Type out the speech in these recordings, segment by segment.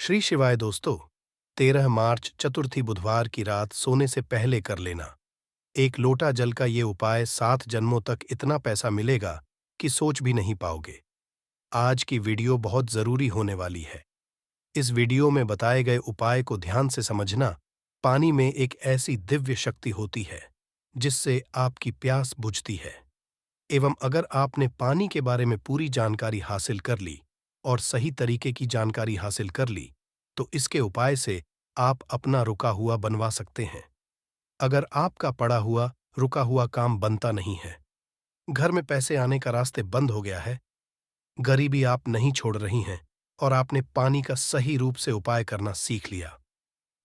श्री शिवाय दोस्तों। 13 मार्च चतुर्थी बुधवार की रात सोने से पहले कर लेना एक लोटा जल का ये उपाय 7 जन्मों तक इतना पैसा मिलेगा कि सोच भी नहीं पाओगे। आज की वीडियो बहुत जरूरी होने वाली है। इस वीडियो में बताए गए उपाय को ध्यान से समझना। पानी में एक ऐसी दिव्य शक्ति होती है जिससे आपकी प्यास बुझती है। एवं अगर आपने पानी के बारे में पूरी जानकारी हासिल कर ली और सही तरीके की जानकारी हासिल कर ली तो इसके उपाय से आप अपना रुका हुआ बनवा सकते हैं। अगर आपका पड़ा हुआ रुका हुआ काम बनता नहीं है, घर में पैसे आने का रास्ते बंद हो गया है, गरीबी आप नहीं छोड़ रही हैं और आपने पानी का सही रूप से उपाय करना सीख लिया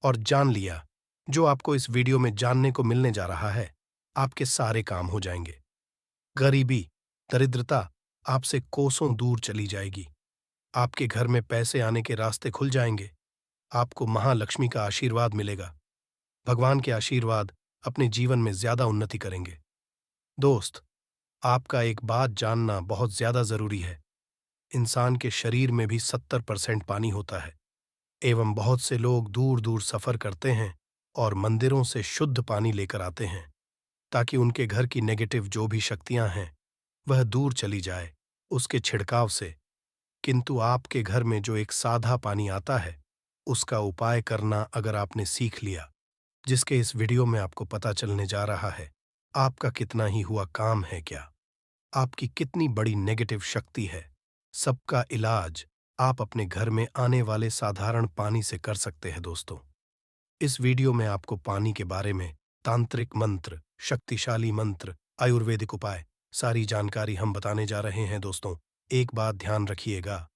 और जान लिया, जो आपको इस वीडियो में जानने को मिलने जा रहा है, आपके सारे काम हो जाएंगे। गरीबी, दरिद्रता आपसे कोसों दूर चली जाएगी। आपके घर में पैसे आने के रास्ते खुल जाएंगे। आपको महालक्ष्मी का आशीर्वाद मिलेगा। भगवान के आशीर्वाद अपने जीवन में ज्यादा उन्नति करेंगे। दोस्त, आपका एक बात जानना बहुत ज्यादा जरूरी है। इंसान के शरीर में भी 70% पानी होता है एवं बहुत से लोग दूर दूर सफर करते हैं और मंदिरों से शुद्ध पानी लेकर आते हैं ताकि उनके घर की नेगेटिव जो भी शक्तियां हैं वह दूर चली जाए उसके छिड़काव से। किंतु आपके घर में जो एक साधा पानी आता है उसका उपाय करना अगर आपने सीख लिया, जिसके इस वीडियो में आपको पता चलने जा रहा है, आपका कितना ही हुआ काम है, क्या आपकी कितनी बड़ी नेगेटिव शक्ति है, सबका इलाज आप अपने घर में आने वाले साधारण पानी से कर सकते हैं। दोस्तों, इस वीडियो में आपको पानी के बारे में तांत्रिक मंत्र, शक्तिशाली मंत्र, आयुर्वेदिक उपाय, सारी जानकारी हम बताने जा रहे हैं। दोस्तों, एक बात ध्यान रखिएगा,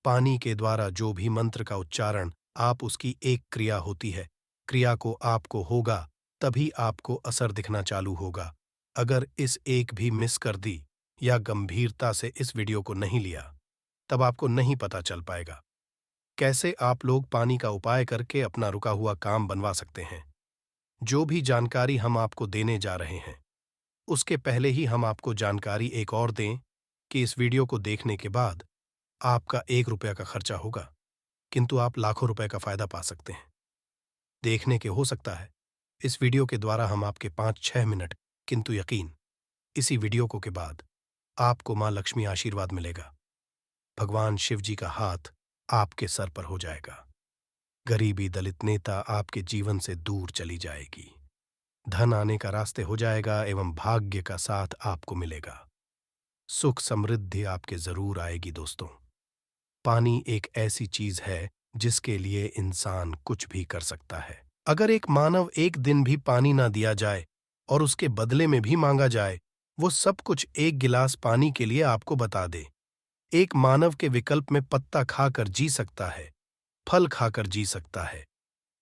पानी के द्वारा जो भी मंत्र का उच्चारण आप उसकी एक क्रिया होती है, क्रिया को आपको होगा तभी आपको असर दिखना चालू होगा। अगर इस एक भी मिस कर दी या गंभीरता से इस वीडियो को नहीं लिया तब आपको नहीं पता चल पाएगा कैसे आप लोग पानी का उपाय करके अपना रुका हुआ काम बनवा सकते हैं। जो भी जानकारी हम आपको देने जा रहे हैं उसके पहले ही हम आपको जानकारी एक और दें कि इस वीडियो को देखने के बाद आपका 1 रुपया का खर्चा होगा किंतु आप लाखों रुपए का फायदा पा सकते हैं। देखने के हो सकता है इस वीडियो के द्वारा हम आपके 5-6 मिनट, किंतु यकीन, इसी वीडियो को के बाद आपको मां लक्ष्मी आशीर्वाद मिलेगा। भगवान शिव जी का हाथ आपके सर पर हो जाएगा। गरीबी, दलित नेता आपके जीवन से दूर चली जाएगी। धन आने का रास्ते हो जाएगा एवं भाग्य का साथ आपको मिलेगा। सुख समृद्धि आपके जरूर आएगी। दोस्तों, पानी एक ऐसी चीज है जिसके लिए इंसान कुछ भी कर सकता है। अगर एक मानव एक दिन भी पानी ना दिया जाए और उसके बदले में भी मांगा जाए, वो सब कुछ एक गिलास पानी के लिए आपको बता दे। एक मानव के विकल्प में पत्ता खाकर जी सकता है, फल खाकर जी सकता है,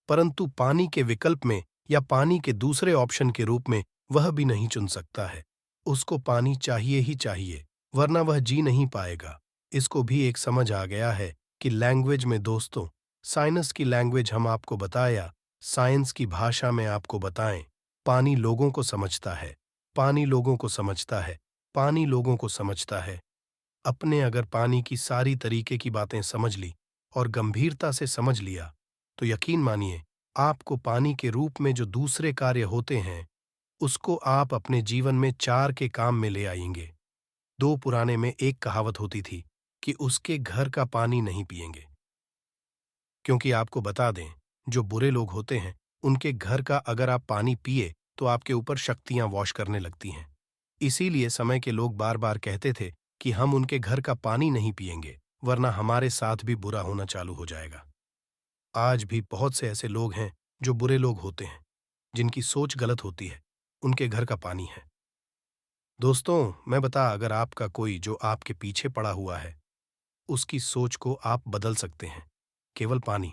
परंतु पानी के विकल्प में या पानी के दूसरे ऑप्शन के रूप में वह भी नहीं चुन सकता है। उसको पानी चाहिए ही चाहिए, वरना वह जी नहीं पाएगा। इसको भी एक समझ आ गया है कि लैंग्वेज में, दोस्तों, साइंस की लैंग्वेज हम आपको बताया, साइंस की भाषा में आपको बताएं, पानी लोगों को समझता है, पानी लोगों को समझता है, पानी लोगों को समझता है। अपने अगर पानी की सारी तरीके की बातें समझ ली और गंभीरता से समझ लिया तो यकीन मानिए आपको पानी के रूप में जो दूसरे कार्य होते हैं उसको आप अपने जीवन में 4 के काम में ले आएंगे। 2 पुराने में एक कहावत होती थी कि उसके घर का पानी नहीं पिएंगे, क्योंकि आपको बता दें, जो बुरे लोग होते हैं उनके घर का अगर आप पानी पिए तो आपके ऊपर शक्तियां वॉश करने लगती हैं। इसीलिए समय के लोग बार बार कहते थे कि हम उनके घर का पानी नहीं पिएंगे, वरना हमारे साथ भी बुरा होना चालू हो जाएगा। आज भी बहुत से ऐसे लोग हैं जो बुरे लोग होते हैं, जिनकी सोच गलत होती है, उनके घर का पानी है। दोस्तों, मैं बता, अगर आपका कोई जो आपके पीछे पड़ा हुआ है उसकी सोच को आप बदल सकते हैं, केवल पानी।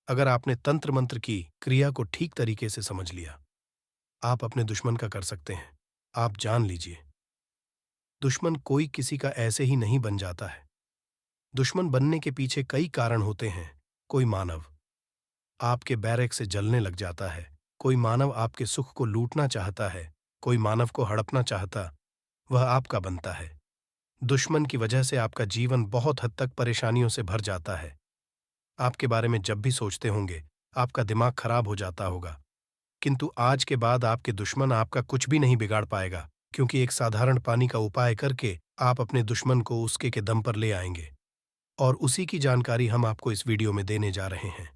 अगर आपने तंत्र मंत्र की क्रिया को ठीक तरीके से समझ लिया, आप अपने दुश्मन का कर सकते हैं। आप जान लीजिए, दुश्मन कोई किसी का ऐसे ही नहीं बन जाता है। दुश्मन बनने के पीछे कई कारण होते हैं। कोई मानव आपके बैरक से जलने लग जाता है, कोई मानव आपके सुख को लूटना चाहता है, कोई मानव को हड़पना चाहता, वह आपका बनता है। दुश्मन की वजह से आपका जीवन बहुत हद तक परेशानियों से भर जाता है। आपके बारे में जब भी सोचते होंगे, आपका दिमाग खराब हो जाता होगा। किंतु आज के बाद आपके दुश्मन आपका कुछ भी नहीं बिगाड़ पाएगा, क्योंकि एक साधारण पानी का उपाय करके आप अपने दुश्मन को उसके के दम पर ले आएंगे। और उसी की जानकारी हम आपको इस वीडियो में देने जा रहे हैं।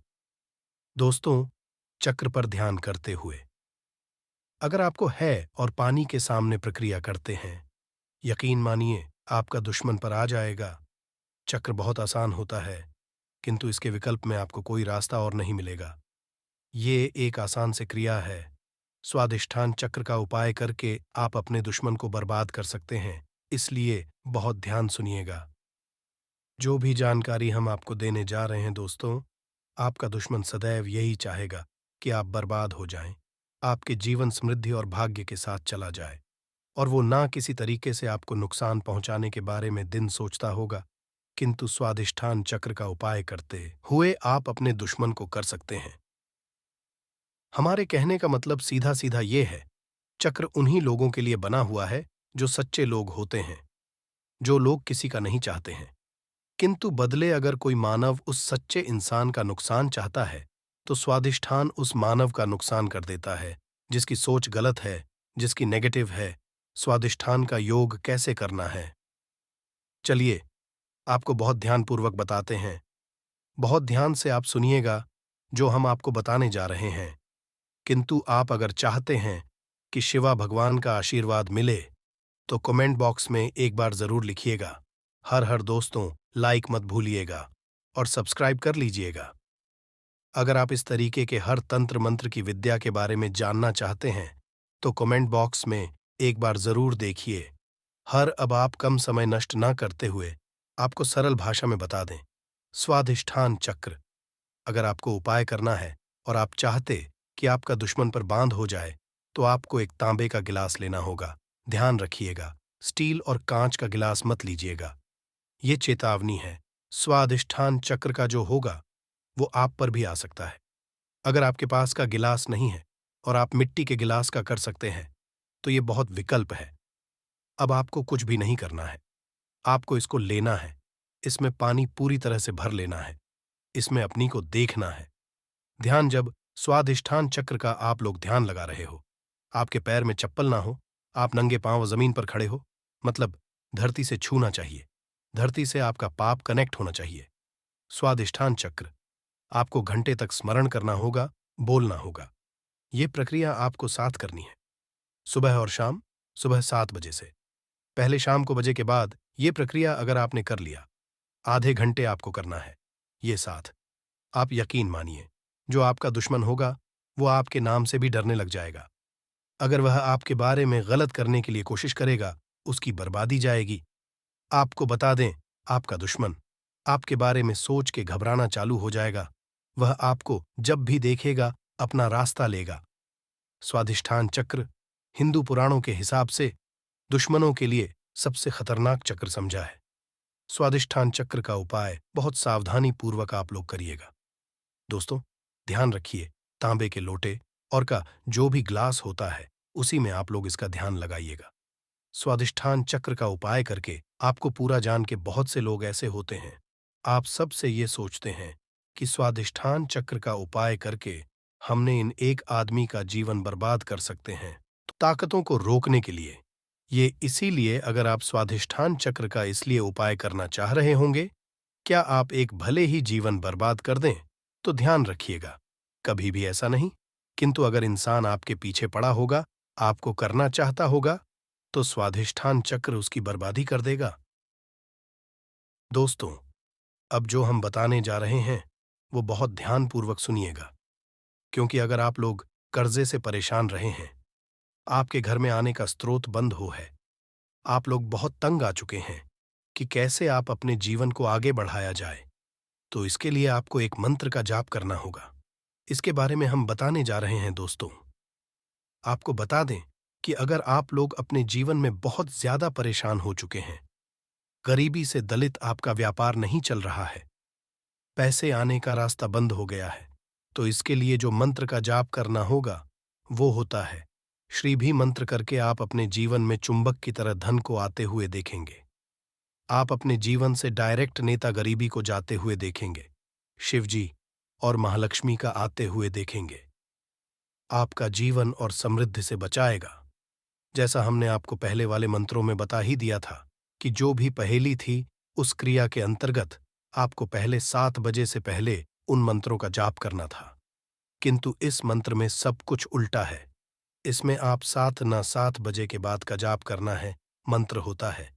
दोस्तों, चक्र पर ध्यान करते हुए अगर आपको है और पानी के सामने प्रक्रिया करते हैं, यकीन मानिए आपका दुश्मन पर आ जाएगा। चक्र बहुत आसान होता है, किंतु इसके विकल्प में आपको कोई रास्ता और नहीं मिलेगा। ये एक आसान से क्रिया है। स्वादिष्ठान चक्र का उपाय करके आप अपने दुश्मन को बर्बाद कर सकते हैं, इसलिए बहुत ध्यान सुनिएगा। जो भी जानकारी हम आपको देने जा रहे हैं दोस्तों, आपका दुश्मन सदैव यही चाहेगा कि आप बर्बाद हो जाएं, आपके जीवन समृद्धि और भाग्य के साथ चला जाए, और वो ना किसी तरीके से आपको नुकसान पहुंचाने के बारे में दिन सोचता होगा, किंतु स्वादिष्ठान चक्र का उपाय करते हुए आप अपने दुश्मन को कर सकते हैं। हमारे कहने का मतलब सीधा सीधा ये है, चक्र उन्हीं लोगों के लिए बना हुआ है जो सच्चे लोग होते हैं, जो लोग किसी का नहीं चाहते हैं, किंतु बदले अगर कोई मानव उस सच्चे इंसान का नुकसान चाहता है, तो स्वादिष्ठान उस मानव का नुकसान कर देता है, जिसकी सोच गलत है, जिसकी नेगेटिव है। स्वादिष्ठान का योग कैसे करना है, चलिए आपको बहुत ध्यानपूर्वक बताते हैं। बहुत ध्यान से आप सुनिएगा जो हम आपको बताने जा रहे हैं। किंतु आप अगर चाहते हैं कि शिवा भगवान का आशीर्वाद मिले, तो कमेंट बॉक्स में एक बार जरूर लिखिएगा। हर हर दोस्तों, लाइक मत भूलिएगा और सब्सक्राइब कर लीजिएगा। अगर आप इस तरीके के हर तंत्र मंत्र की विद्या के बारे में जानना चाहते हैं, तो कमेंट बॉक्स में एक बार जरूर देखिए। अब आप कम समय नष्ट ना करते हुए आपको सरल भाषा में बता दें। स्वाधिष्ठान चक्र अगर आपको उपाय करना है और आप चाहते कि आपका दुश्मन पर बांध हो जाए, तो आपको एक तांबे का गिलास लेना होगा। ध्यान रखिएगा, स्टील और कांच का गिलास मत लीजिएगा। ये चेतावनी है, स्वाधिष्ठान चक्र का जो होगा वो आप पर भी आ सकता है। अगर आपके पास का गिलास नहीं है और आप मिट्टी के गिलास का कर सकते हैं, तो ये बहुत विकल्प है। अब आपको कुछ भी नहीं करना है, आपको इसको लेना है। इसमें पानी पूरी तरह से भर लेना है, इसमें अपनी को देखना है। ध्यान जब स्वाधिष्ठान चक्र का आप लोग ध्यान लगा रहे हो, आपके पैर में चप्पल ना हो, आप नंगे पांव जमीन पर खड़े हो, मतलब धरती से छूना चाहिए, धरती से आपका पाप कनेक्ट होना चाहिए। स्वाधिष्ठान चक्र आपको घंटे तक स्मरण करना होगा, बोलना होगा। ये प्रक्रिया आपको साथ करनी है, सुबह और शाम, सुबह 7 बजे से पहले शाम को बजे के बाद। ये प्रक्रिया अगर आपने कर लिया, आधे घंटे आपको करना है ये साथ। आप यकीन मानिए, जो आपका दुश्मन होगा वो आपके नाम से भी डरने लग जाएगा। अगर वह आपके बारे में गलत करने के लिए कोशिश करेगा, उसकी बर्बादी जाएगी। आपको बता दें, आपका दुश्मन आपके बारे में सोच के घबराना चालू हो जाएगा। वह आपको जब भी देखेगा अपना रास्ता लेगा। स्वाधिष्ठान चक्र हिंदू पुराणों के हिसाब से दुश्मनों के लिए सबसे खतरनाक चक्र समझा है। स्वाधिष्ठान चक्र का उपाय बहुत सावधानी पूर्वक आप लोग करिएगा। दोस्तों, ध्यान रखिए, तांबे के लोटे और का जो भी ग्लास होता है, उसी में आप लोग इसका ध्यान लगाइएगा। स्वाधिष्ठान चक्र का उपाय करके आपको पूरा जान के बहुत से लोग ऐसे होते हैं, आप सबसे ये सोचते हैं कि स्वाधिष्ठान चक्र का उपाय करके हमने इन एक आदमी का जीवन बर्बाद कर सकते हैं। तो ताकतों को रोकने के लिए ये इसीलिए अगर आप स्वाधिष्ठान चक्र का इसलिए उपाय करना चाह रहे होंगे, क्या आप एक भले ही जीवन बर्बाद कर दें, तो ध्यान रखिएगा, कभी भी ऐसा नहीं। किंतु अगर इंसान आपके पीछे पड़ा होगा, आपको करना चाहता होगा, तो स्वाधिष्ठान चक्र उसकी बर्बादी कर देगा। दोस्तों, अब जो हम बताने जा रहे हैं वो बहुत ध्यानपूर्वक सुनिएगा, क्योंकि अगर आप लोग कर्जे से परेशान रहे हैं, आपके घर में आने का स्रोत बंद हो है, आप लोग बहुत तंग आ चुके हैं कि कैसे आप अपने जीवन को आगे बढ़ाया जाए, तो इसके लिए आपको एक मंत्र का जाप करना होगा। इसके बारे में हम बताने जा रहे हैं। दोस्तों, आपको बता दें कि अगर आप लोग अपने जीवन में बहुत ज्यादा परेशान हो चुके हैं, गरीबी से दलित आपका व्यापार नहीं चल रहा है, पैसे आने का रास्ता बंद हो गया है, तो इसके लिए जो मंत्र का जाप करना होगा वो होता है श्री भी मंत्र करके आप अपने जीवन में चुंबक की तरह धन को आते हुए देखेंगे। आप अपने जीवन से डायरेक्ट नेता गरीबी को जाते हुए देखेंगे। शिवजी और महालक्ष्मी का आते हुए देखेंगे। आपका जीवन और समृद्धि से बचाएगा। जैसा हमने आपको पहले वाले मंत्रों में बता ही दिया था कि जो भी पहेली थी, उस क्रिया के अंतर्गत आपको पहले 7 बजे से पहले उन मंत्रों का जाप करना था। किंतु इस मंत्र में सब कुछ उल्टा है। इसमें आप 7 बजे के बाद का जाप करना है, मंत्र होता है।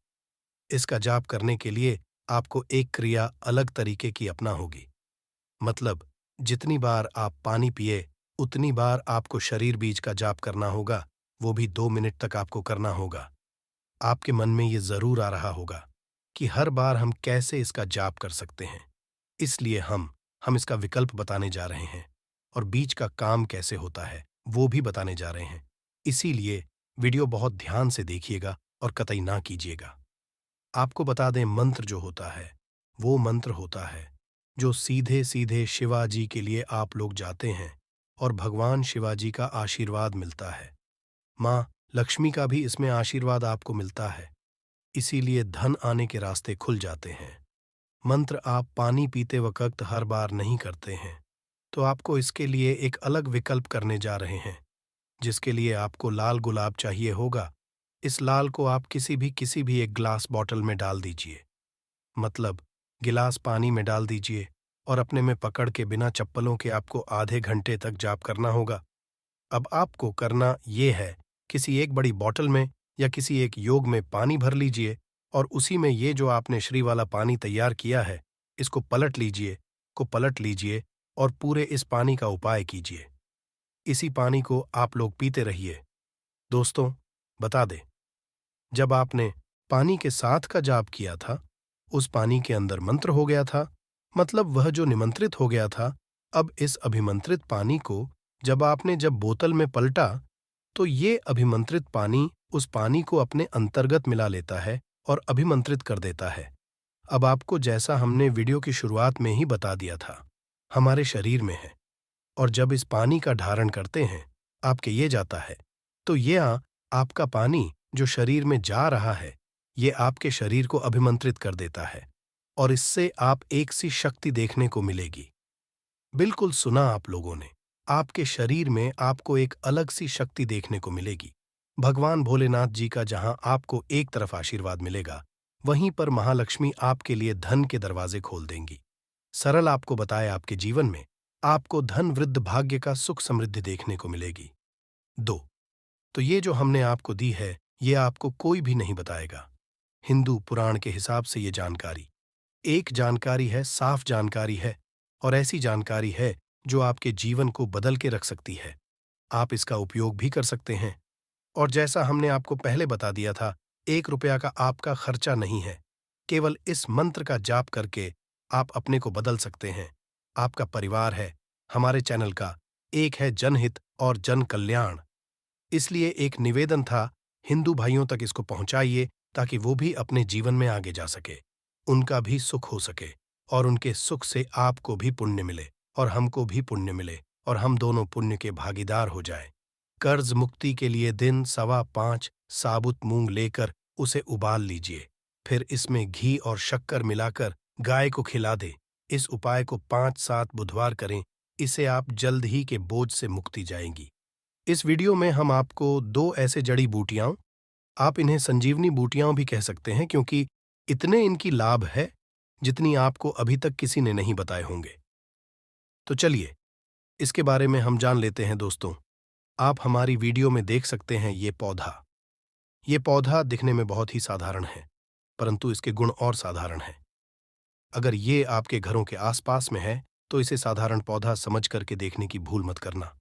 इसका जाप करने के लिए आपको एक क्रिया अलग तरीके की अपना होगी। मतलब जितनी बार आप पानी पिए, उतनी बार आपको शरीर बीज का जाप करना होगा, वो भी 2 मिनट तक आपको करना होगा। आपके मन में ये जरूर आ रहा होगा कि हर बार हम कैसे इसका जाप कर सकते हैं। इसलिए हम इसका विकल्प बताने जा रहे हैं और बीज का काम कैसे होता है, वो भी बताने जा रहे हैं। इसीलिए वीडियो बहुत ध्यान से देखिएगा और कतई ना कीजिएगा। आपको बता दें, मंत्र जो होता है, वो मंत्र होता है जो सीधे सीधे शिवाजी के लिए आप लोग जाते हैं और भगवान शिवाजी का आशीर्वाद मिलता है। माँ लक्ष्मी का भी इसमें आशीर्वाद आपको मिलता है। इसीलिए धन आने के रास्ते खुल जाते हैं। मंत्र आप पानी पीते वक्त हर बार नहीं करते हैं, तो आपको इसके लिए एक अलग विकल्प करने जा रहे हैं, जिसके लिए आपको लाल गुलाब चाहिए होगा। इस लाल को आप किसी भी एक ग्लास बॉटल में डाल दीजिए। मतलब गिलास पानी में डाल दीजिए और अपने में पकड़ के बिना चप्पलों के आपको आधे घंटे तक जाप करना होगा। अब आपको करना ये है, किसी एक बड़ी बॉटल में या किसी एक योग में पानी भर लीजिए और उसी में ये जो आपने श्री वाला पानी तैयार किया है, इसको पलट लीजिए और पूरे इस पानी का उपाय कीजिए। इसी पानी को आप लोग पीते रहिए। दोस्तों, बता दें, जब आपने पानी के साथ का जाप किया था, उस पानी के अंदर मंत्र हो गया था। मतलब वह जो निमंत्रित हो गया था, अब इस अभिमंत्रित पानी को जब बोतल में पलटा, तो ये अभिमंत्रित पानी उस पानी को अपने अंतर्गत मिला लेता है और अभिमंत्रित कर देता है। अब आपको जैसा हमने वीडियो की शुरुआत में ही बता दिया था, हमारे शरीर में है और जब इस पानी का धारण करते हैं, आपके ये जाता है, तो ये आपका पानी जो शरीर में जा रहा है, ये आपके शरीर को अभिमंत्रित कर देता है और इससे आप एक सी शक्ति देखने को मिलेगी। बिल्कुल सुना आप लोगों ने, आपके शरीर में आपको एक अलग सी शक्ति देखने को मिलेगी। भगवान भोलेनाथ जी का जहां आपको एक तरफ आशीर्वाद मिलेगा, वहीं पर महालक्ष्मी आपके लिए धन के दरवाजे खोल देंगी। सरल आपको बताए, आपके जीवन में आपको धन वृद्ध भाग्य का सुख समृद्धि देखने को मिलेगी। 2, तो ये जो हमने आपको दी है, ये आपको कोई भी नहीं बताएगा। हिंदू पुराण के हिसाब से ये जानकारी एक जानकारी है, साफ जानकारी है और ऐसी जानकारी है जो आपके जीवन को बदल के रख सकती है। आप इसका उपयोग भी कर सकते हैं और जैसा हमने आपको पहले बता दिया था, 1 रुपया का आपका खर्चा नहीं है। केवल इस मंत्र का जाप करके आप अपने को बदल सकते हैं। आपका परिवार है, हमारे चैनल का एक है जनहित और जन कल्याण। इसलिए एक निवेदन था, हिंदू भाइयों तक इसको पहुंचाइए ताकि वो भी अपने जीवन में आगे जा सके, उनका भी सुख हो सके और उनके सुख से आपको भी पुण्य मिले और हमको भी पुण्य मिले और हम दोनों पुण्य के भागीदार हो जाएं। कर्ज मुक्ति के लिए दिन 5.25 साबुत मूंग लेकर उसे उबाल लीजिए, फिर इसमें घी और शक्कर मिलाकर गाय को खिला दें। इस उपाय को 5-7 बुधवार करें, इसे आप जल्द ही के बोझ से मुक्ति जाएंगी। इस वीडियो में हम आपको 2 ऐसे जड़ी बूटियां, आप इन्हें संजीवनी बूटियां भी कह सकते हैं, क्योंकि इतने इनकी लाभ है जितनी आपको अभी तक किसी ने नहीं बताए होंगे। तो चलिए इसके बारे में हम जान लेते हैं। दोस्तों, आप हमारी वीडियो में देख सकते हैं ये पौधा दिखने में बहुत ही साधारण है, परंतु इसके गुण और साधारण हैं। अगर ये आपके घरों के आसपास में है, तो इसे साधारण पौधा समझ करके देखने की भूल मत करना।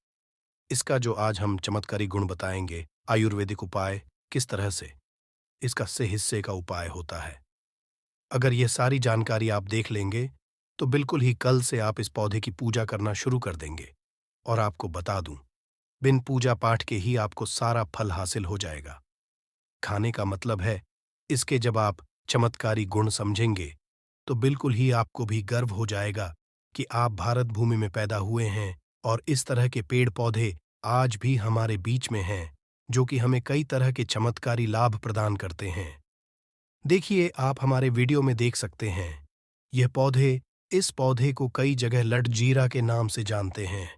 इसका जो आज हम चमत्कारी गुण बताएंगे, आयुर्वेदिक उपाय किस तरह से इसका से हिस्से का उपाय होता है, अगर यह सारी जानकारी आप देख लेंगे, तो बिल्कुल ही कल से आप इस पौधे की पूजा करना शुरू कर देंगे। और आपको बता दूं, बिन पूजा पाठ के ही आपको सारा फल हासिल हो जाएगा। खाने का मतलब है, इसके जब आप चमत्कारी गुण समझेंगे, तो बिल्कुल ही आपको भी गर्व हो जाएगा कि आप भारत भूमि में पैदा हुए हैं और इस तरह के पेड़ पौधे आज भी हमारे बीच में हैं, जो कि हमें कई तरह के चमत्कारी लाभ प्रदान करते हैं। देखिए, आप हमारे वीडियो में देख सकते हैं, यह पौधे इस पौधे को कई जगह लटजीरा के नाम से जानते हैं,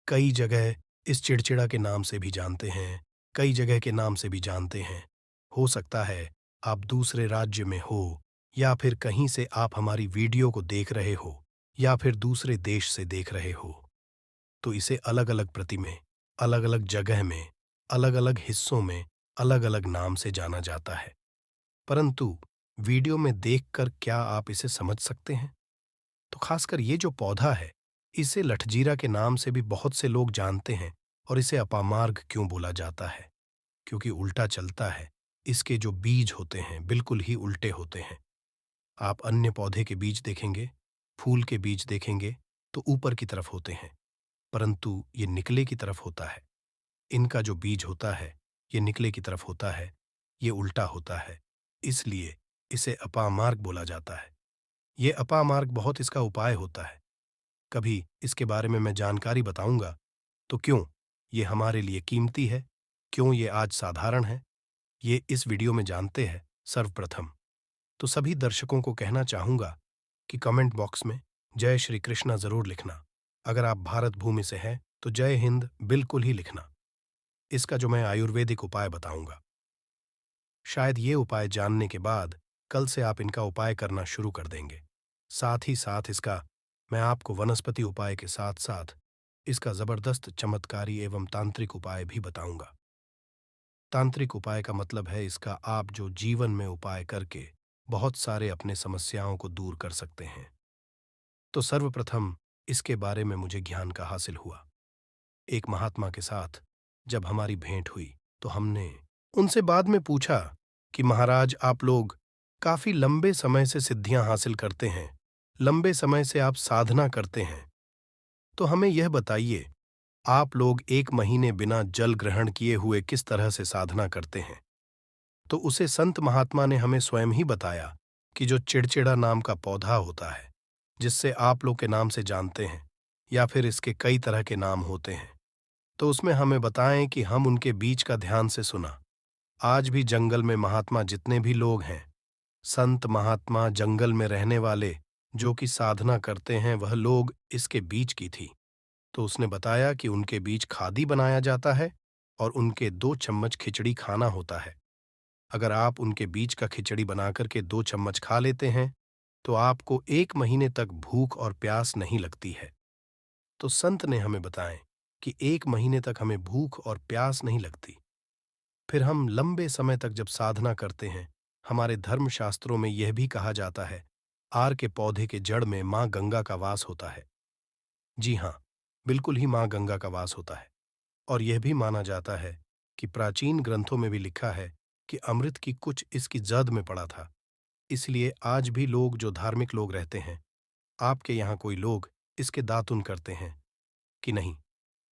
कई जगह इस चिड़चिड़ा के नाम से भी जानते हैं, कई जगह के नाम से भी जानते हैं। हो सकता है आप दूसरे राज्य में हो, या फिर कहीं से आप हमारी वीडियो को देख रहे हो, या फिर दूसरे देश से देख रहे हो, तो इसे अलग-अलग प्रति में, अलग-अलग जगह में, अलग-अलग हिस्सों में, अलग-अलग नाम से जाना जाता है। परंतु वीडियो में देखकर क्या आप इसे समझ सकते हैं? तो खासकर ये जो पौधा है, इसे लठजीरा के नाम से भी बहुत से लोग जानते हैं। और इसे अपामार्ग क्यों बोला जाता है? क्योंकि उल्टा चलता है। इसके जो बीज होते हैं बिल्कुल ही उल्टे होते हैं। आप अन्य पौधे के बीज देखेंगे, फूल के बीज देखेंगे तो ऊपर की तरफ होते हैं, परंतु ये निकले की तरफ होता है। इनका जो बीज होता है ये निकले की तरफ होता है, ये उल्टा होता है, इसलिए इसे अपामार्ग बोला जाता है। ये अपामार्ग बहुत इसका उपाय होता है। कभी इसके बारे में मैं जानकारी बताऊंगा। तो क्यों ये हमारे लिए कीमती है, क्यों ये आज साधारण है, ये इस वीडियो में जानते हैं। सर्वप्रथम तो सभी दर्शकों को कहना चाहूंगा कि कमेंट बॉक्स में जय श्री कृष्णा जरूर लिखना। अगर आप भारत भूमि से हैं तो जय हिंद बिल्कुल ही लिखना। इसका जो मैं आयुर्वेदिक उपाय बताऊंगा, शायद ये उपाय जानने के बाद कल से आप इनका उपाय करना शुरू कर देंगे। साथ ही साथ इसका मैं आपको वनस्पति उपाय के साथ साथ इसका जबरदस्त चमत्कारी एवं तांत्रिक उपाय भी बताऊंगा। तांत्रिक उपाय का मतलब है इसका आप जो जीवन में उपाय करके बहुत सारे अपने समस्याओं को दूर कर सकते हैं। तो सर्वप्रथम इसके बारे में मुझे ज्ञान का हासिल हुआ। एक महात्मा के साथ जब हमारी भेंट हुई तो हमने उनसे बाद में पूछा कि महाराज, आप लोग काफी लंबे समय से सिद्धियां हासिल करते हैं, लंबे समय से आप साधना करते हैं, तो हमें यह बताइए, आप लोग 1 महीने बिना जल ग्रहण किए हुए किस तरह से साधना करते हैं? तो उसे संत महात्मा ने हमें स्वयं ही बताया कि जो चिड़चिड़ा नाम का पौधा होता है, जिससे आप लोग के नाम से जानते हैं, या फिर इसके कई तरह के नाम होते हैं, तो उसमें हमें बताएं कि हम उनके बीज का ध्यान से सुना। आज भी जंगल में महात्मा जितने भी लोग हैं, संत महात्मा जंगल में रहने वाले जो कि साधना करते हैं, वह लोग इसके बीज की थी। तो उसने बताया कि उनके बीज खादी बनाया जाता है और उनके 2 चम्मच खिचड़ी खाना होता है। अगर आप उनके बीज का खिचड़ी बनाकर के 2 चम्मच खा लेते हैं तो आपको 1 महीने तक भूख और प्यास नहीं लगती है। तो संत ने हमें बताएं कि 1 महीने तक हमें भूख और प्यास नहीं लगती। फिर हम लंबे समय तक जब साधना करते हैं, हमारे धर्मशास्त्रों में यह भी कहा जाता है, आर के पौधे के जड़ में माँ गंगा का वास होता है। जी हाँ, बिल्कुल ही माँ गंगा का वास होता है। और यह भी माना जाता है कि प्राचीन ग्रंथों में भी लिखा है कि अमृत की कुछ इसकी जद में पड़ा था। इसलिए आज भी लोग जो धार्मिक लोग रहते हैं, आपके यहाँ कोई लोग इसके दातुन करते हैं कि नहीं?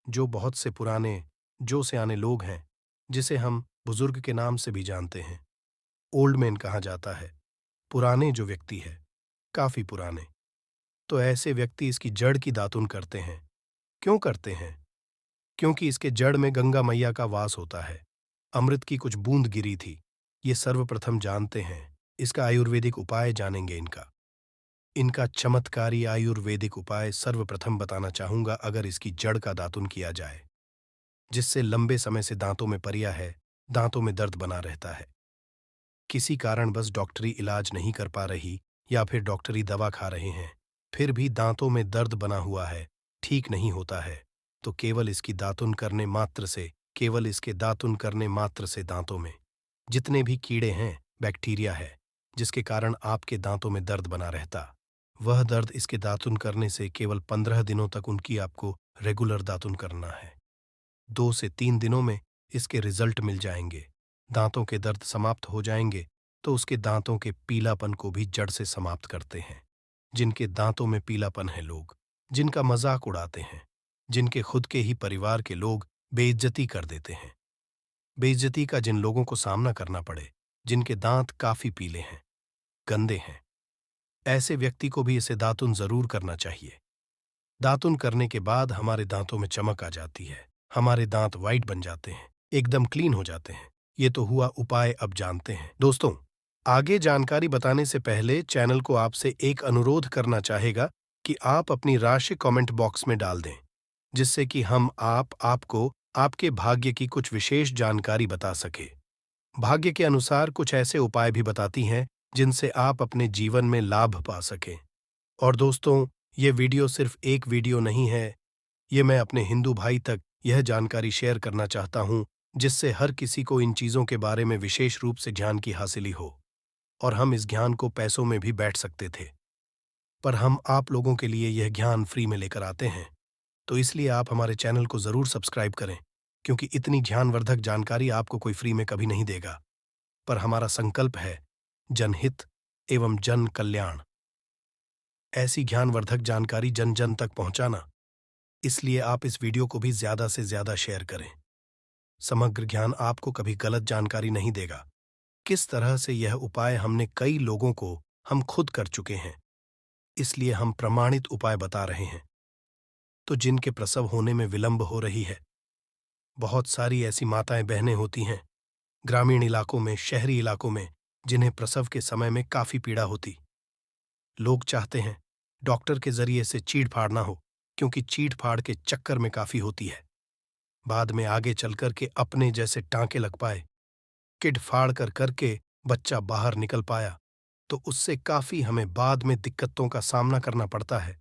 जो बहुत से पुराने जो सयाने लोग हैं, जिसे हम बुजुर्ग के नाम से भी जानते हैं, ओल्ड मैन कहा जाता है, पुराने जो व्यक्ति है, काफी पुराने, तो ऐसे व्यक्ति इसकी जड़ की दातुन करते हैं। क्यों करते हैं? क्योंकि इसके जड़ में गंगा मैया का वास होता है। अमृत की कुछ बूंद गिरी थी। ये सर्वप्रथम जानते हैं। इसका आयुर्वेदिक उपाय जानेंगे। इनका इनका चमत्कारी आयुर्वेदिक उपाय सर्वप्रथम बताना चाहूंगा। अगर इसकी जड़ का दातुन किया जाए, जिससे लंबे समय से दांतों में परिया है, दांतों में दर्द बना रहता है, किसी कारण बस डॉक्टरी इलाज नहीं कर पा रही, या फिर डॉक्टरी दवा खा रहे हैं, फिर भी दांतों में दर्द बना हुआ है, ठीक नहीं होता है, तो केवल इसकी दातुन करने मात्र से, केवल इसके दातुन करने मात्र से दांतों में जितने भी कीड़े हैं, बैक्टीरिया है, जिसके कारण आपके दांतों में दर्द बना रहता, वह दर्द इसके दातुन करने से केवल 15 दिनों तक उनकी आपको रेगुलर दातुन करना है। 2 से 3 दिनों में इसके रिजल्ट मिल जाएंगे, दांतों के दर्द समाप्त हो जाएंगे, तो उसके दांतों के पीलापन को भी जड़ से समाप्त करते हैं। जिनके दांतों में पीलापन है, लोग जिनका मजाक उड़ाते हैं, जिनके खुद के ही परिवार के लोग बेइज्जती कर देते हैं, बेइज्जती का जिन लोगों को सामना करना पड़े, जिनके दांत काफी पीले हैं, गंदे हैं, ऐसे व्यक्ति को भी इसे दातुन जरूर करना चाहिए। दातुन करने के बाद हमारे दांतों में चमक आ जाती है, हमारे दांत वाइट बन जाते हैं, एकदम क्लीन हो जाते हैं। ये तो हुआ उपाय, अब जानते हैं। दोस्तों, आगे जानकारी बताने से पहले चैनल को आपसे एक अनुरोध करना चाहेगा कि आप अपनी राशि कमेंट बॉक्स में डाल दें, जिससे कि हम आपको आपके भाग्य की कुछ विशेष जानकारी बता सके। भाग्य के अनुसार कुछ ऐसे उपाय भी बताती हैं जिनसे आप अपने जीवन में लाभ पा सकें। और दोस्तों, ये वीडियो सिर्फ एक वीडियो नहीं है, ये मैं अपने हिंदू भाई तक यह जानकारी शेयर करना चाहता हूँ, जिससे हर किसी को इन चीज़ों के बारे में विशेष रूप से ज्ञान की हासिली हो। और हम इस ज्ञान को पैसों में भी बैठ सकते थे, पर हम आप लोगों के लिए यह ज्ञान फ्री में लेकर आते हैं। तो इसलिए आप हमारे चैनल को ज़रूर सब्सक्राइब करें, क्योंकि इतनी ज्ञानवर्धक जानकारी आपको कोई फ्री में कभी नहीं देगा। पर हमारा संकल्प है जनहित एवं जन कल्याण, ऐसी ज्ञानवर्धक जानकारी जन जन तक पहुंचाना। इसलिए आप इस वीडियो को भी ज़्यादा से ज़्यादा शेयर करें। समग्र ज्ञान आपको कभी गलत जानकारी नहीं देगा। किस तरह से यह उपाय हमने कई लोगों को हम खुद कर चुके हैं, इसलिए हम प्रमाणित उपाय बता रहे हैं। तो जिनके प्रसव होने में विलंब हो रही है, बहुत सारी ऐसी माताएं बहनें होती हैं ग्रामीण इलाकों में, शहरी इलाकों में, जिन्हें प्रसव के समय में काफी पीड़ा होती। लोग चाहते हैं डॉक्टर के जरिए से चीड़ फाड़ ना हो, क्योंकि चीड़ फाड़ के चक्कर में काफी होती है। बाद में आगे चलकर के अपने जैसे टांके लग पाए, किड फाड़ कर करके बच्चा बाहर निकल पाया, तो उससे काफी हमें बाद में दिक्कतों का सामना करना पड़ता है।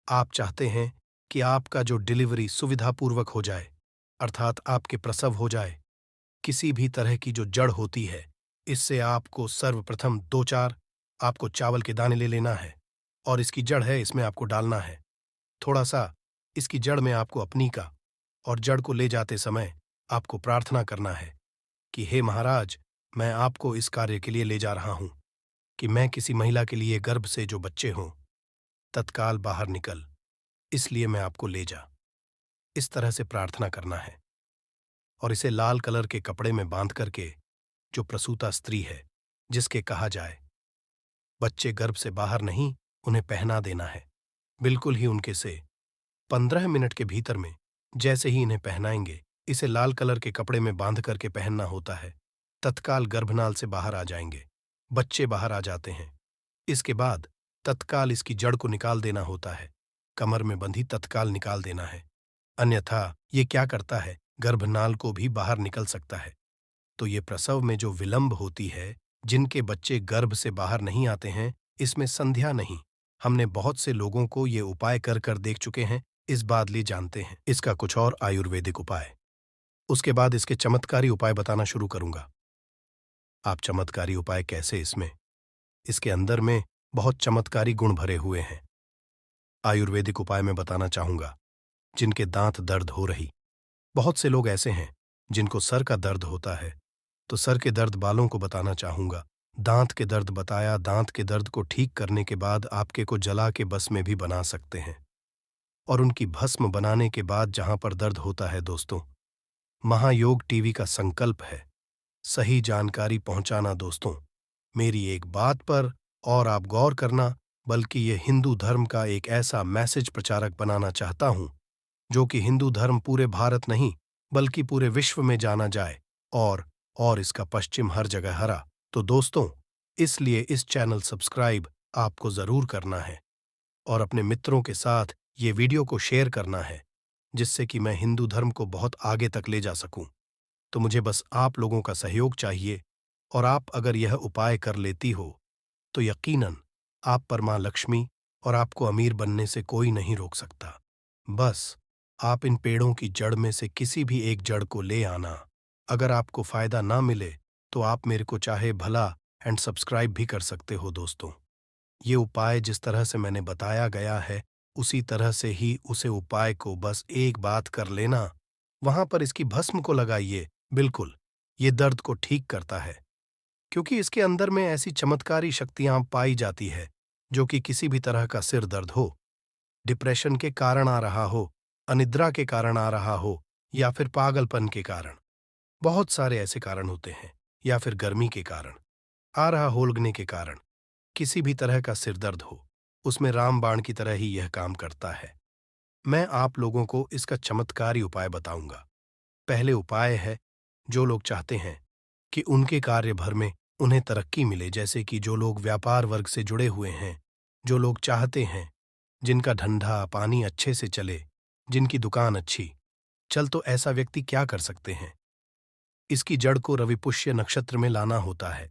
आप चाहते हैं कि आपका जो डिलीवरी सुविधापूर्वक हो जाए, अर्थात आपके प्रसव हो जाए। किसी भी तरह की जो जड़ होती है, इससे आपको सर्वप्रथम 2-4 आपको चावल के दाने ले लेना है, और इसकी जड़ है, इसमें आपको डालना है थोड़ा सा इसकी जड़ में आपको अपनी का, और जड़ को ले जाते समय आपको प्रार्थना करना है कि हे महाराज, मैं आपको इस कार्य के लिए ले जा रहा हूं कि मैं किसी महिला के लिए गर्भ से जो बच्चे हों तत्काल बाहर निकल, इसलिए मैं आपको ले जा। इस तरह से प्रार्थना करना है, और इसे लाल कलर के कपड़े में बांध करके जो प्रसूता स्त्री है, जिसके कहा जाए बच्चे गर्भ से बाहर नहीं, उन्हें पहना देना है। बिल्कुल ही उनके से 15 मिनट के भीतर में जैसे ही इन्हें पहनाएंगे, इसे लाल कलर के कपड़े में बांध करके पहनना होता है। तत्काल गर्भनाल से बाहर आ जाएंगे, बच्चे बाहर आ जाते हैं। इसके बाद तत्काल इसकी जड़ को निकाल देना होता है, कमर में बंधी तत्काल निकाल देना है, अन्यथा ये क्या करता है, गर्भनाल को भी बाहर निकल सकता है। तो ये प्रसव में जो विलंब होती है, जिनके बच्चे गर्भ से बाहर नहीं आते हैं, इसमें संध्या नहीं। हमने बहुत से लोगों को ये उपाय कर कर देख चुके हैं, इस बात लिए जानते हैं इसका कुछ और आयुर्वेदिक उपाय। उसके बाद इसके चमत्कारी उपाय बताना शुरू करूंगा। आप चमत्कारी उपाय कैसे, इसके अंदर में बहुत चमत्कारी गुण भरे हुए हैं। आयुर्वेदिक उपाय मैं बताना चाहूंगा। जिनके दांत दर्द हो रही, बहुत से लोग ऐसे हैं जिनको सर का दर्द होता है, तो सर के दर्द बालों को बताना चाहूंगा। दांत के दर्द बताया, दांत के दर्द को ठीक करने के बाद आपके को जला के बस में भी बना सकते हैं, और उनकी भस्म बनाने के बाद जहां पर दर्द होता है दोस्तों, महायोग टीवी का संकल्प है सही जानकारी पहुंचाना। दोस्तों, मेरी एक बात पर और आप गौर करना, बल्कि ये हिंदू धर्म का एक ऐसा मैसेज प्रचारक बनाना चाहता हूं जो कि हिंदू धर्म पूरे भारत नहीं बल्कि पूरे विश्व में जाना जाए, और इसका पश्चिम हर जगह हरा। तो दोस्तों, इसलिए इस चैनल सब्सक्राइब आपको जरूर करना है, और अपने मित्रों के साथ ये वीडियो को शेयर करना है, जिससे कि मैं हिंदू धर्म को बहुत आगे तक ले जा सकूं। तो मुझे बस आप लोगों का सहयोग चाहिए, और आप अगर यह उपाय कर लेती हो, तो यकीनन आप पर मां लक्ष्मी और आपको अमीर बनने से कोई नहीं रोक सकता। बस आप इन पेड़ों की जड़ में से किसी भी एक जड़ को ले आना। अगर आपको फायदा ना मिले, तो आप मेरे को चाहे भला एंड सब्सक्राइब भी कर सकते हो। दोस्तों, ये उपाय जिस तरह से मैंने बताया गया है, उसी तरह से ही उसे उपाय को बस एक बात कर लेना, वहां पर इसकी भस्म को लगाइए। बिल्कुल, ये दर्द को ठीक करता है, क्योंकि इसके अंदर में ऐसी चमत्कारी शक्तियां पाई जाती है, जो कि किसी भी तरह का सिर दर्द हो, डिप्रेशन के कारण आ रहा हो, अनिद्रा के कारण आ रहा हो, या फिर पागलपन के कारण, बहुत सारे ऐसे कारण होते हैं, या फिर गर्मी के कारण आ रहा, होलगने के कारण, किसी भी तरह का सिर दर्द हो, उसमें रामबाण की तरह ही यह काम करता है। मैं आप लोगों को इसका चमत्कारी उपाय बताऊंगा। पहले उपाय है, जो लोग चाहते हैं कि उनके कार्य भर में उन्हें तरक्की मिले, जैसे कि जो लोग व्यापार वर्ग से जुड़े हुए हैं, जो लोग चाहते हैं जिनका धंधा पानी अच्छे से चले, जिनकी दुकान अच्छी चल, तो ऐसा व्यक्ति क्या कर सकते हैं? इसकी जड़ को रविपुष्य नक्षत्र में लाना होता है,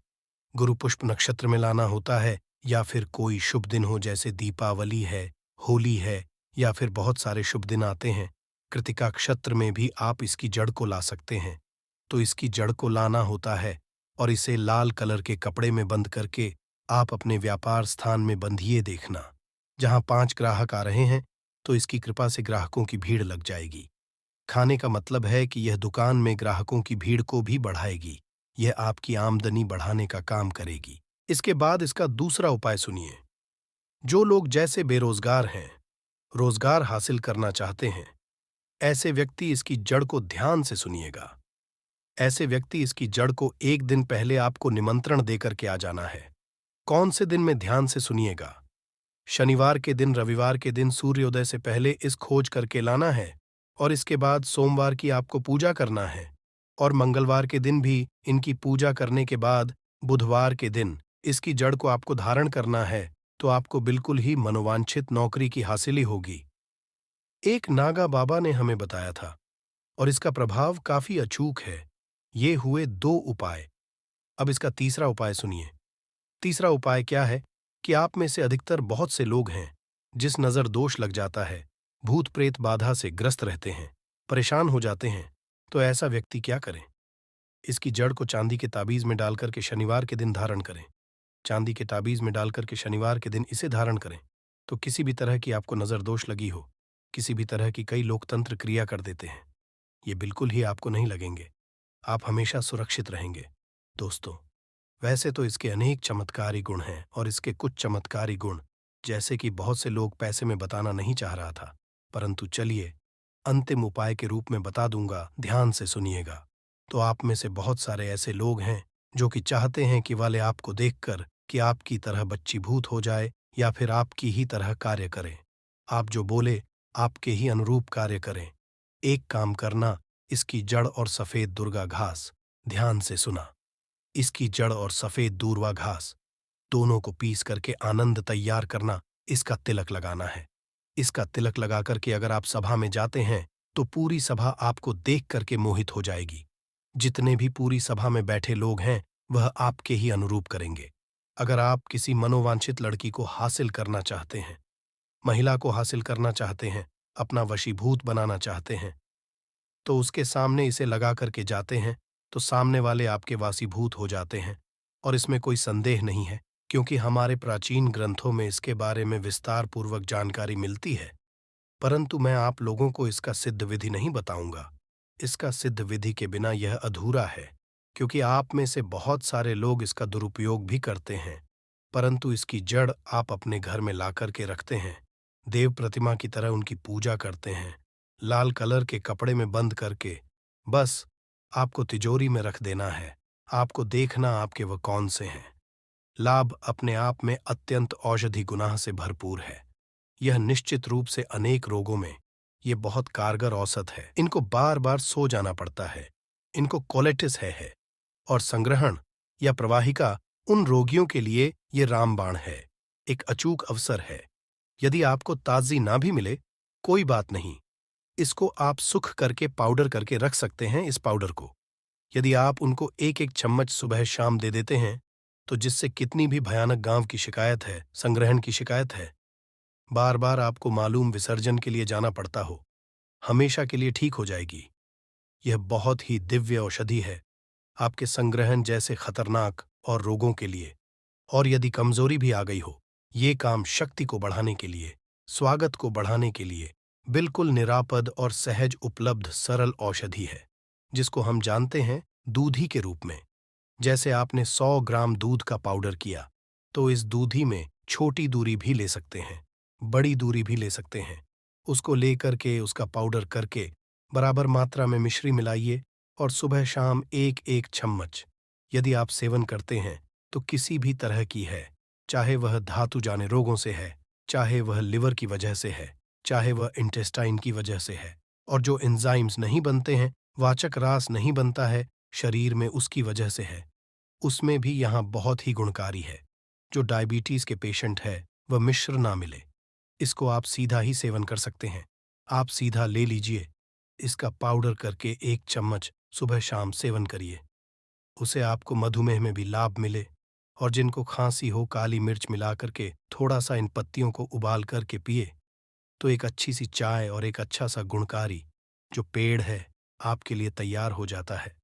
गुरु पुष्प नक्षत्र में लाना होता है, या फिर कोई शुभ दिन हो जैसे दीपावली है, होली है, या फिर बहुत सारे शुभ दिन आते हैं। कृतिका नक्षत्र में भी आप इसकी जड़ को ला सकते हैं। तो इसकी जड़ को लाना होता है और इसे लाल कलर के कपड़े में बंद करके आप अपने व्यापार स्थान में बंधिए देखना। जहां 5 ग्राहक आ रहे हैं तो इसकी कृपा से ग्राहकों की भीड़ लग जाएगी। खाने का मतलब है कि यह दुकान में ग्राहकों की भीड़ को भी बढ़ाएगी। यह आपकी आमदनी बढ़ाने का काम करेगी। इसके बाद इसका दूसरा उपाय सुनिए। जो लोग जैसे बेरोजगार हैं, रोजगार हासिल करना चाहते हैं, ऐसे व्यक्ति इसकी जड़ को ध्यान से सुनिएगा। ऐसे व्यक्ति इसकी जड़ को एक दिन पहले आपको निमंत्रण देकर के आ जाना है। कौन से दिन में ध्यान से सुनिएगा? शनिवार के दिन, रविवार के दिन सूर्योदय से पहले इस खोज करके लाना है और इसके बाद सोमवार की आपको पूजा करना है और मंगलवार के दिन भी इनकी पूजा करने के बाद बुधवार के दिन इसकी जड़ को आपको धारण करना है, तो आपको बिल्कुल ही मनोवांछित नौकरी की हासिली होगी। एक नागा बाबा ने हमें बताया था और इसका प्रभाव काफी अचूक है। ये हुए 2 उपाय। अब इसका तीसरा उपाय सुनिए। तीसरा उपाय क्या है कि आप में से अधिकतर बहुत से लोग हैं जिस नजर दोष लग जाता है, भूत प्रेत बाधा से ग्रस्त रहते हैं, परेशान हो जाते हैं। तो ऐसा व्यक्ति क्या करें? इसकी जड़ को चांदी के ताबीज में डालकर के शनिवार के दिन धारण करें। चांदी के ताबीज में डालकर के शनिवार के दिन इसे धारण करें तो किसी भी तरह की आपको नजर दोष लगी हो, किसी भी तरह की कई लोकतंत्र क्रिया कर देते हैं, ये बिल्कुल ही आपको नहीं लगेंगे। आप हमेशा सुरक्षित रहेंगे। दोस्तों, वैसे तो इसके अनेक चमत्कारी गुण हैं और इसके कुछ चमत्कारी गुण जैसे कि बहुत से लोग पैसे में बताना नहीं चाह रहा था, परंतु चलिए अंतिम उपाय के रूप में बता दूंगा, ध्यान से सुनिएगा। तो आप में से बहुत सारे ऐसे लोग हैं जो कि चाहते हैं कि वाले आपको देखकर कि आपकी तरह बच्चीभूत हो जाए या फिर आपकी ही तरह कार्य करें। आप जो बोले आपके ही अनुरूप कार्य करें। एक काम करना, इसकी जड़ और सफेद दुर्गा घास, ध्यान से सुना, इसकी जड़ और सफेद दूर्वा घास दोनों को पीस करके आनंद तैयार करना, इसका तिलक लगाना है। इसका तिलक लगा करके अगर आप सभा में जाते हैं तो पूरी सभा आपको देख करके मोहित हो जाएगी। जितने भी पूरी सभा में बैठे लोग हैं वह आपके ही अनुरूप करेंगे। अगर आप किसी मनोवांछित लड़की को हासिल करना चाहते हैं, महिला को हासिल करना चाहते हैं, अपना वशीभूत बनाना चाहते हैं, तो उसके सामने इसे लगा करके जाते हैं तो सामने वाले आपके वासीभूत हो जाते हैं। और इसमें कोई संदेह नहीं है क्योंकि हमारे प्राचीन ग्रंथों में इसके बारे में विस्तार पूर्वक जानकारी मिलती है। परंतु मैं आप लोगों को इसका सिद्ध विधि नहीं बताऊंगा। इसका सिद्ध विधि के बिना यह अधूरा है, क्योंकि आप में से बहुत सारे लोग इसका दुरुपयोग भी करते हैं। परंतु इसकी जड़ आप अपने घर में ला कर के रखते हैं, देव प्रतिमा की तरह उनकी पूजा करते हैं, लाल कलर के कपड़े में बंद करके बस आपको तिजोरी में रख देना है। आपको देखना आपके वह कौन से हैं। लाभ अपने आप में अत्यंत औषधि गुना से भरपूर है। यह निश्चित रूप से अनेक रोगों में ये बहुत कारगर औषध है। इनको बार बार सो जाना पड़ता है। इनको कोलेटिस है और संग्रहण या प्रवाहिका उन रोगियों के लिए ये रामबाण है, एक अचूक अवसर है। यदि आपको ताजी ना भी मिले कोई बात नहीं, इसको आप सुख करके पाउडर करके रख सकते हैं। इस पाउडर को यदि आप उनको एक एक चम्मच सुबह शाम दे देते हैं तो जिससे कितनी भी भयानक गांव की शिकायत है, संग्रहण की शिकायत है, बार बार आपको मालूम विसर्जन के लिए जाना पड़ता हो, हमेशा के लिए ठीक हो जाएगी। यह बहुत ही दिव्य औषधि है आपके संग्रहण जैसे खतरनाक और रोगों के लिए। और यदि कमजोरी भी आ गई हो, ये काम शक्ति को बढ़ाने के लिए, स्वागत को बढ़ाने के लिए बिल्कुल निरापद और सहज उपलब्ध सरल औषधि है, जिसको हम जानते हैं दूधी के रूप में। जैसे आपने 100 ग्राम दूध का पाउडर किया तो इस दूधी में छोटी दूरी भी ले सकते हैं, बड़ी दूरी भी ले सकते हैं। उसको लेकर के उसका पाउडर करके बराबर मात्रा में मिश्री मिलाइए और सुबह शाम एक एक चम्मच यदि आप सेवन करते हैं तो किसी भी तरह की है, चाहे वह धातु जाने रोगों से है, चाहे वह लिवर की वजह से है, चाहे वह इंटेस्टाइन की वजह से है, और जो एंजाइम्स नहीं बनते हैं, वाचक रास नहीं बनता है शरीर में, उसकी वजह से है, उसमें भी यहाँ बहुत ही गुणकारी है। जो डायबिटीज के पेशेंट है वह मिश्र ना मिले, इसको आप सीधा ही सेवन कर सकते हैं। आप सीधा ले लीजिए, इसका पाउडर करके 1 चम्मच सुबह-शाम सेवन करिए। उसे आपको मधुमेह में भी लाभ मिले और जिनको खांसी हो काली मिर्च मिला करके थोड़ा-सा इन पत्तियों को उबाल करके पिए, तो एक अच्छी-सी चाय और एक अच्छा-सा गुणकारी जो पेड़ है, आपके लिए तैयार हो जाता है।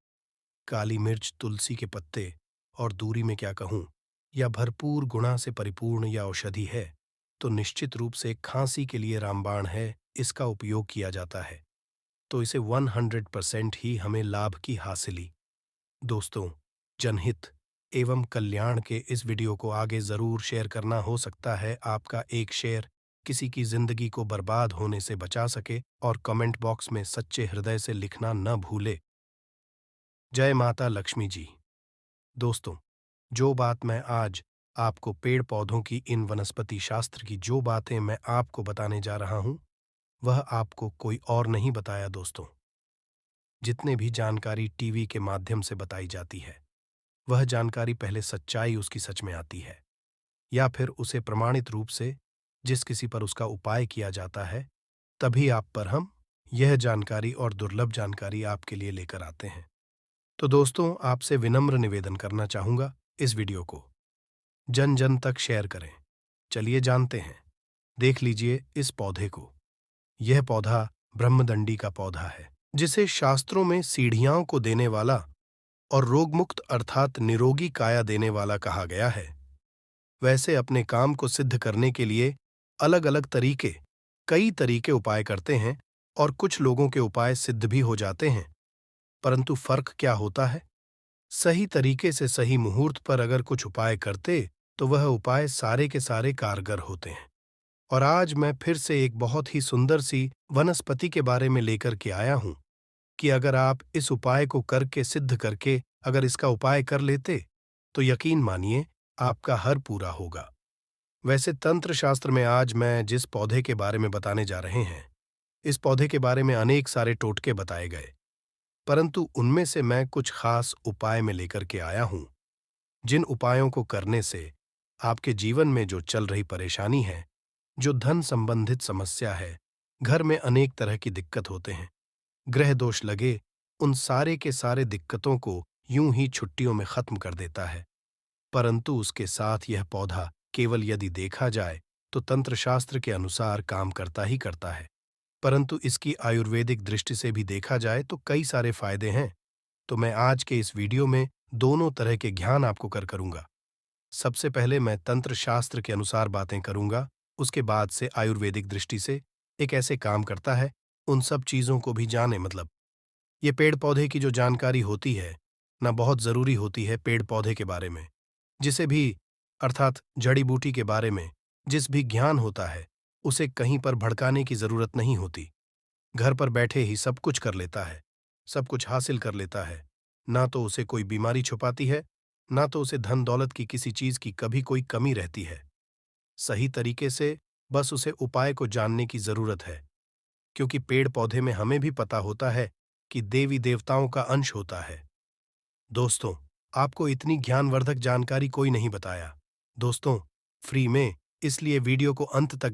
काली मिर्च, तुलसी के पत्ते और दूरी में क्या कहूँ, या भरपूर गुणा से परिपूर्ण या औषधि है, तो निश्चित रूप से खांसी के लिए रामबाण है, इसका उपयोग किया जाता है। तो इसे 100% ही हमें लाभ की हासिली। दोस्तों, जनहित एवं कल्याण के इस वीडियो को आगे ज़रूर शेयर करना। हो सकता है आपका एक शेयर किसी की ज़िंदगी को बर्बाद होने से बचा सके, और कमेंट बॉक्स में सच्चे हृदय से लिखना न भूले। जय माता लक्ष्मी जी। दोस्तों, जो बात मैं आज आपको पेड़ पौधों की इन वनस्पति शास्त्र की जो बातें मैं आपको बताने जा रहा हूं, वह आपको कोई और नहीं बताया दोस्तों। जितने भी जानकारी टीवी के माध्यम से बताई जाती है, वह जानकारी पहले सच्चाई उसकी सच में आती है, या फिर उसे प्रमाणित रूप से जिस किसी पर उसका उपाय किया जाता है, तभी आप पर हम यह जानकारी और दुर्लभ जानकारी आपके लिए लेकर आते हैं। तो दोस्तों, आपसे विनम्र निवेदन करना चाहूंगा, इस वीडियो को जन जन तक शेयर करें। चलिए जानते हैं। देख लीजिए इस पौधे को। यह पौधा ब्रह्मदंडी का पौधा है, जिसे शास्त्रों में सीढ़ियाओं को देने वाला और रोगमुक्त अर्थात निरोगी काया देने वाला कहा गया है। वैसे अपने काम को सिद्ध करने के लिए अलग अलग कई तरीके उपाय करते हैं, और कुछ लोगों के उपाय सिद्ध भी हो जाते हैं। परंतु फर्क क्या होता है? सही तरीके से सही मुहूर्त पर अगर कुछ उपाय करते, तो वह उपाय सारे के सारे कारगर होते हैं। और आज मैं फिर से एक बहुत ही सुंदर सी वनस्पति के बारे में लेकर के आया हूं, कि अगर आप इस उपाय को करके सिद्ध करके अगर इसका उपाय कर लेते, तो यकीन मानिए आपका हर पूरा होगा। वैसे तंत्र शास्त्र में आज मैं जिस पौधे के बारे में बताने जा रहे हैं, इस पौधे के बारे में अनेक सारे टोटके बताए गए, परंतु उनमें से मैं कुछ खास उपाय में लेकर के आया हूं, जिन उपायों को करने से आपके जीवन में जो चल रही परेशानी है, जो धन संबंधित समस्या है, घर में अनेक तरह की दिक्कत होते हैं, ग्रह दोष लगे, उन सारे के सारे दिक्कतों को यूं ही छुट्टियों में खत्म कर देता है। परंतु उसके साथ यह पौधा केवल यदि देखा जाए तो तंत्र शास्त्र के अनुसार काम करता ही करता है, परंतु इसकी आयुर्वेदिक दृष्टि से भी देखा जाए तो कई सारे फायदे हैं। तो मैं आज के इस वीडियो में दोनों तरह के ज्ञान आपको करूंगा। सबसे पहले मैं तंत्र शास्त्र के अनुसार बातें करूंगा, उसके बाद से आयुर्वेदिक दृष्टि से एक ऐसे काम करता है, उन सब चीजों को भी जाने। मतलब ये पेड़ पौधे की जो जानकारी होती है ना, बहुत जरूरी होती है पेड़ पौधे के बारे में, जिसे भी अर्थात जड़ी बूटी के बारे में जिस भी ज्ञान होता है, उसे कहीं पर भड़काने की जरूरत नहीं होती। घर पर बैठे ही सब कुछ कर लेता है, सब कुछ हासिल कर लेता है। ना तो उसे कोई बीमारी छुपाती है, ना तो उसे धन दौलत की किसी चीज की कभी कोई कमी रहती है। सही तरीके से बस उसे उपाय को जानने की जरूरत है, क्योंकि पेड़ पौधे में हमें भी पता होता है कि देवी देवताओं का अंश होता है। दोस्तों, आपको इतनी ज्ञानवर्धक जानकारी कोई नहीं बताया दोस्तों, फ्री में, इसलिए वीडियो को अंत तक